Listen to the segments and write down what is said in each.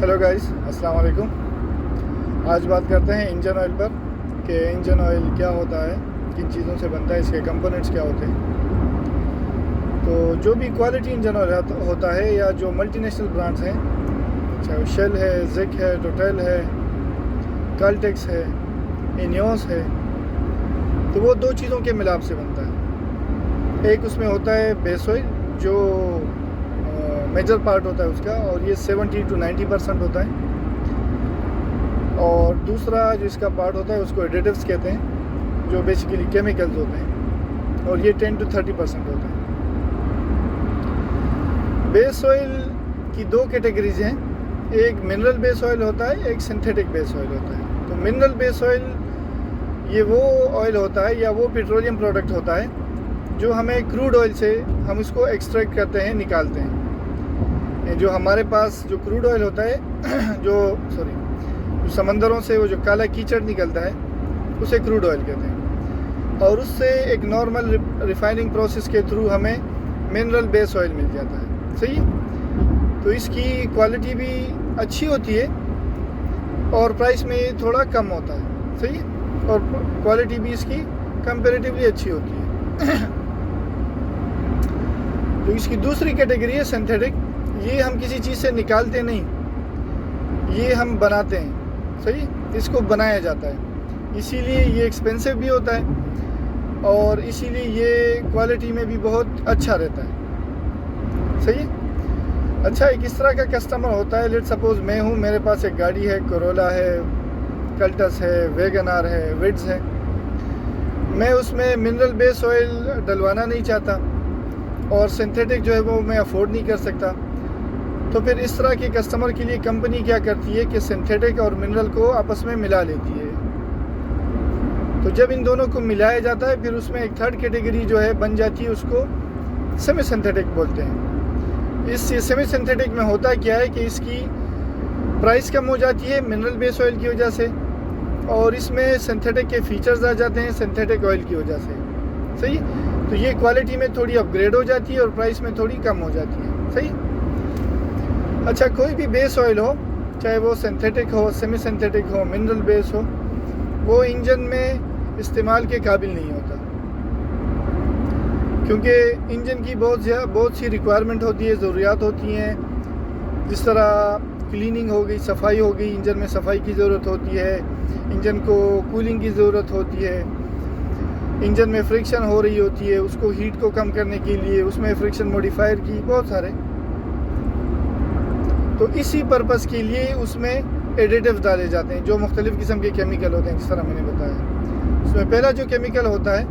Hello guys, अस्सलाम वालेकुम। आज बात करते हैं इंजन ऑयल पर कि इंजन ऑयल क्या होता है, किन चीज़ों से बनता है, इसके कंपोनेंट्स क्या होते हैं। तो जो भी क्वालिटी इंजन ऑयल होता है या जो मल्टीनेशनल ब्रांड्स हैं, चाहे वो शेल है, जिक है, टोटल है, काल्टेक्स है, इनियोस है, तो वो दो चीज़ों के मिलाप से बनता है। एक उसमें होता है बेस ऑयल जो मेजर पार्ट होता है उसका, और ये 70 to 90% होता है। और दूसरा जो इसका पार्ट होता है उसको एडिटिव्स कहते हैं, जो बेसिकली केमिकल्स होते हैं, और ये 10 to 30% होता है। बेस ऑयल की दो कैटेगरीज हैं, एक मिनरल बेस ऑयल होता है, एक सिंथेटिक बेस ऑयल होता है। तो मिनरल बेस ऑयल ये वो ऑयल होता है या वो पेट्रोलियम प्रोडक्ट होता है जो हमें क्रूड ऑयल से हम इसको एक्सट्रैक्ट करते हैं, निकालते हैं। जो हमारे पास जो क्रूड ऑयल होता है जो समंदरों से वो जो काला कीचड़ निकलता है उसे क्रूड ऑयल कहते हैं, और उससे एक नॉर्मल रिफाइनिंग प्रोसेस के थ्रू हमें मिनरल बेस ऑयल मिल जाता है। सही है। तो इसकी क्वालिटी भी अच्छी होती है और प्राइस में थोड़ा कम होता है। सही है। और क्वालिटी भी इसकी कंपैरेटिवली अच्छी होती है। तो इसकी दूसरी कैटेगरी है सिंथेटिक। ये हम किसी चीज़ से निकालते नहीं, ये हम बनाते हैं। सही, इसको बनाया जाता है, इसीलिए ये एक्सपेंसिव भी होता है और इसीलिए ये क्वालिटी में भी बहुत अच्छा रहता है। सही है। अच्छा, एक इस तरह का कस्टमर होता है, लेट सपोज मैं हूँ, मेरे पास एक गाड़ी है, कोरोला है, कल्टस है, वैगन आर है, विड्स है। मैं उसमें मिनरल बेस ऑयल डलवाना नहीं चाहता और सिंथेटिक जो है वो मैं अफोर्ड नहीं कर सकता। तो फिर इस तरह के कस्टमर के लिए कंपनी क्या करती है कि सिंथेटिक और मिनरल को आपस में मिला लेती है। तो जब इन दोनों को मिलाया जाता है फिर उसमें एक थर्ड कैटेगरी जो है बन जाती है, उसको सेमी सिंथेटिक बोलते हैं। इस सेमी सिंथेटिक में होता क्या है कि इसकी प्राइस कम हो जाती है मिनरल बेस ऑयल की वजह से, और इसमें सिंथेटिक के फीचर्स आ जाते हैं सिंथेटिक ऑयल की वजह से। सही। तो ये क्वालिटी में थोड़ी अपग्रेड हो जाती है और प्राइस में थोड़ी कम हो जाती है। सही। अच्छा, कोई भी बेस ऑयल हो, चाहे वो सिंथेटिक हो, सेमी सिंथेटिक हो, मिनरल बेस हो, वो इंजन में इस्तेमाल के काबिल नहीं होता, क्योंकि इंजन की बहुत सी रिक्वायरमेंट होती है, ज़रूरियात होती हैं। जिस तरह क्लीनिंग हो गई, सफाई हो गई, इंजन में सफाई की ज़रूरत होती है, इंजन को कूलिंग की ज़रूरत होती है, इंजन में फ्रिक्शन हो रही होती है, उसको हीट को कम करने के लिए उसमें फ्रिक्शन मॉडिफायर की बहुत सारे। तो इसी पर्पज़ के लिए उसमें एडिटिव्स डाले जाते हैं जो मुख्तलिफ़ किस्म के केमिकल होते हैं, जिस तरह मैंने बताया। उसमें पहला जो केमिकल होता है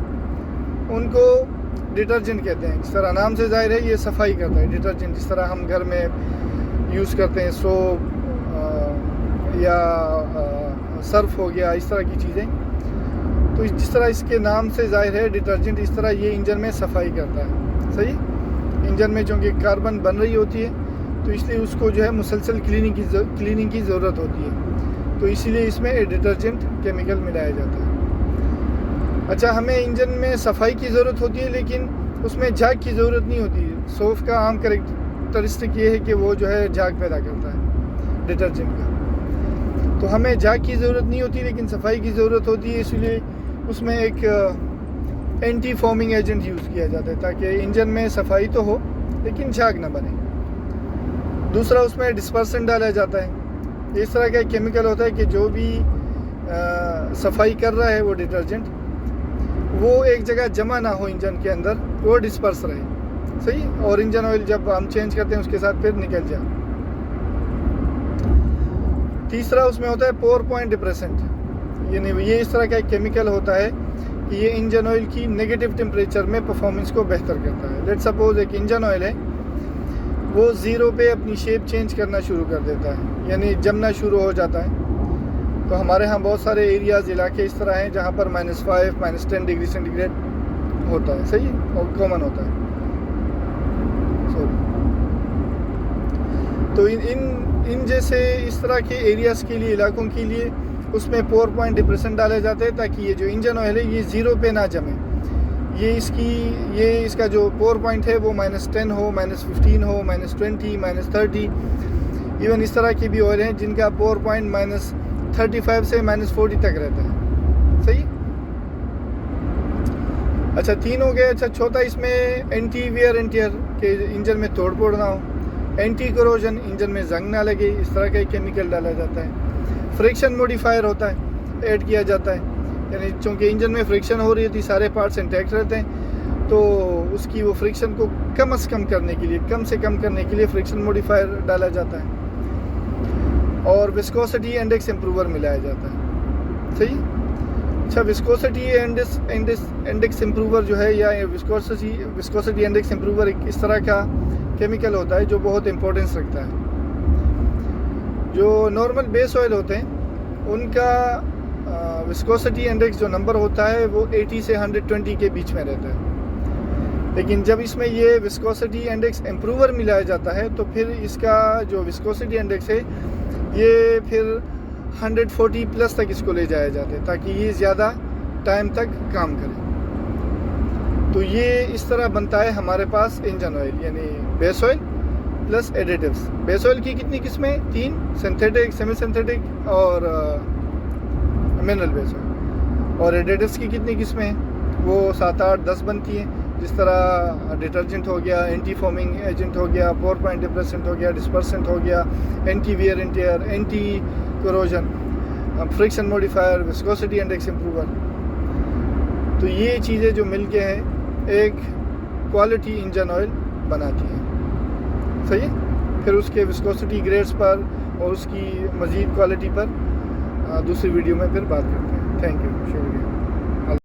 उनको डिटर्जेंट कहते हैं। जिस तरह नाम से जाहिर है ये सफाई करता है, डिटर्जेंट। जिस तरह हम घर में यूज़ करते हैं सोप या सर्फ हो गया, इस तरह की चीज़ें। तो जिस तरह इसके नाम से जाहिर है डिटर्जेंट, इस तरह ये इंजन में सफाई करता है। सही। इंजन में चूँकि कार्बन बन रही होती है तो इसलिए उसको जो है मुसलसल क्लीनिंग की ज़रूरत होती है, तो इसीलिए इसमें डिटर्जेंट केमिकल मिलाया जाता है। अच्छा, हमें इंजन में सफाई की ज़रूरत होती है लेकिन उसमें झाग की ज़रूरत नहीं होती है। सोफ का आम कैरेक्टरिस्टिक ये है कि वो जो है झाग पैदा करता है डिटर्जेंट का। तो हमें झाग की ज़रूरत नहीं होती लेकिन सफाई की ज़रूरत होती है, इसलिए उसमें एक एंटी फॉर्मिंग एजेंट यूज़ किया जाता है ताकि इंजन में सफाई तो हो लेकिन झाग ना बने। दूसरा, उसमें डिस्पर्सन डाला जाता है। इस तरह का केमिकल होता है कि जो भी सफाई कर रहा है वो डिटर्जेंट, वो एक जगह जमा ना हो इंजन के अंदर, वो डिस्पर्स रहे। सही। और इंजन ऑयल जब हम चेंज करते हैं उसके साथ फिर निकल जाए। तीसरा, उसमें होता है पोर पॉइंट डिप्रेसेंट। ये इस तरह का एक केमिकल होता है कि ये इंजन ऑयल की नेगेटिव टेम्परेचर में परफॉर्मेंस को बेहतर करता है। लेट सपोज एक इंजन ऑयल है, वो ज़ीरो पे अपनी शेप चेंज करना शुरू कर देता है, यानी जमना शुरू हो जाता है। तो हमारे यहाँ बहुत सारे एरियाज़, इलाके इस तरह हैं जहाँ पर -5 -10 डिग्री सेंटीग्रेड होता है। सही। और कॉमन होता है। तो इन जैसे इस तरह के एरियाज़ के लिए, इलाकों के लिए उसमें पोर पॉइंट डिप्रेशन डाले जाते हैं ताकि ये जो इंजन ऑयल है ये ज़ीरो पे ना जमे। ये इसका जो पोर पॉइंट है वो -10 हो, -15 हो, -20, -30, इवन इस तरह की भी ऑयल हैं जिनका पावर पॉइंट -35 से -40 तक रहता है। सही। अच्छा 3 हो गए। अच्छा चौथा इसमें एंटी वियर एंड टियर के इंजन में तोड़ फोड़ ना हो, एंटी करोजन, इंजन में जंग ना लगे, इस तरह का केमिकल डाला जाता है। फ्रिक्शन मॉडिफायर होता है, ऐड किया जाता है, यानी चूँकि इंजन में फ्रिक्शन हो रही होती, सारे पार्ट्स इंटैक्ट रहते हैं, तो उसकी वो फ्रिक्शन को कम से कम करने के लिए, कम से कम करने के लिए फ्रिक्शन मॉडिफायर डाला जाता है। और विस्कोसिटी इंडेक्स इम्प्रूवर मिलाया जाता है। सही। अच्छा विस्कोसिटी इंडेक्स इम्प्रूवर जो है, या विस्कोसिटी इंडेक्स इम्प्रूवर एक इस तरह का केमिकल होता है जो बहुत इंपॉर्टेंस रखता है। जो नॉर्मल बेस ऑयल होते हैं उनका विस्कोसिटी इंडेक्स जो नंबर होता है वो 80 से 120 के बीच में रहता है, लेकिन जब इसमें ये विस्कोसिटी इंडेक्स इम्प्रूवर मिलाया जाता है तो फिर इसका जो विस्कोसिटी इंडेक्स है ये फिर 140 प्लस तक इसको ले जाया जाता है, ताकि ये ज़्यादा टाइम तक काम करे। तो ये इस तरह बनता है हमारे पास इंजन ऑयल, यानी base oil plus additives. Base oil की कितनी किस्में? 3, सिंथेटिक, सेमी सिंथेटिक और मिनरल बेस ऑयल। और एडिटिव्स की कितनी किस्में हैं? वो 7, 8, 10 बनती हैं। जिस तरह डिटर्जेंट हो गया, एंटी फोमिंग एजेंट हो गया, पावर पॉइंट डिप्रेसेंट हो गया, डिस्पर्सेंट हो गया, anti wear and tear, anti corrosion, friction modifier, viscosity index improver. तो ये चीज़ें जो मिल के हैं एक क्वालिटी इंजन ऑयल बनाती हैं। सही है। फिर उसके विस्कोसिटी ग्रेड्स पर और उसकी मज़ीद क्वालिटी पर दूसरी वीडियो में फिर बात करते हैं। थैंक यू, शुक्रिया।